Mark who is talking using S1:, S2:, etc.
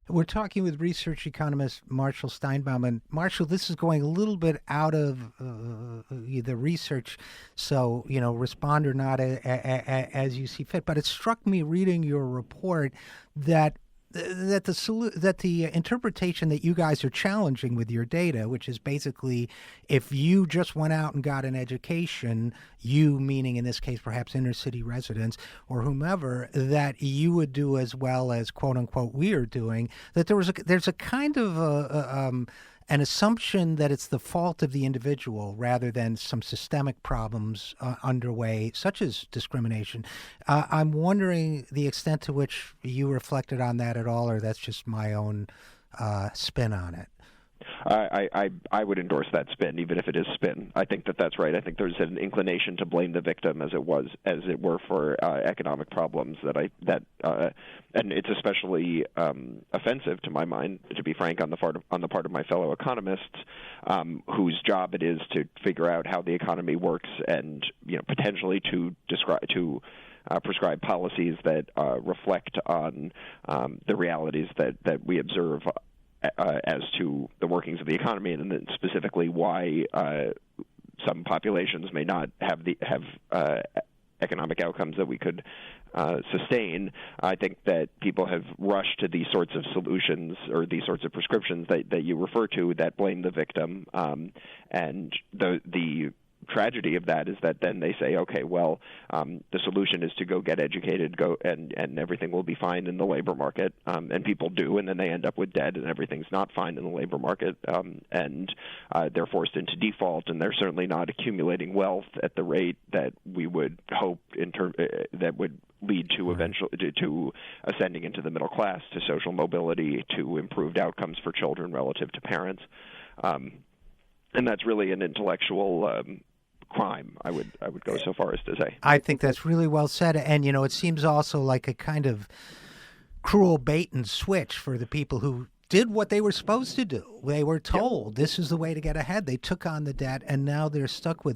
S1: We're talking with research economist Marshall Steinbaum. And Marshall, this is going a little bit out of the research, so, respond or not as you see fit. But it struck me reading your report that that the interpretation that you guys are challenging with your data, which is basically if you just went out and got an education, you meaning in this case perhaps inner city residents or whomever, that you would do as well as quote unquote we are doing. That there's a kind of an assumption that it's the fault of the individual rather than some systemic problems underway, such as discrimination. I'm wondering the extent to which you reflected on that at all, or that's just my own spin on it.
S2: I would endorse that spin, even if it is spin. I think that's right. I think there's an inclination to blame the victim, as it were, for economic problems and it's especially offensive to my mind, to be frank, on the part of my fellow economists, whose job it is to figure out how the economy works and potentially to prescribe policies that reflect on the realities that we observe as to the workings of the economy, and then specifically why some populations may not have economic outcomes that we could sustain. I think that people have rushed to these sorts of solutions or these sorts of prescriptions that you refer to that blame the victim, and the tragedy of that is that then they say, okay, well, the solution is to go get educated, and everything will be fine in the labor market, and people do, and then they end up with debt, and everything's not fine in the labor market, and they're forced into default, and they're certainly not accumulating wealth at the rate that we would hope that would lead to eventually to ascending into the middle class, to social mobility, to improved outcomes for children relative to parents, and that's really an intellectual crime, I would go so far as to say.
S1: I think that's really well said. And, it seems also like a kind of cruel bait and switch for the people who did what they were supposed to do. They were told this is the way to get ahead. They took on the debt, and now they're stuck with it.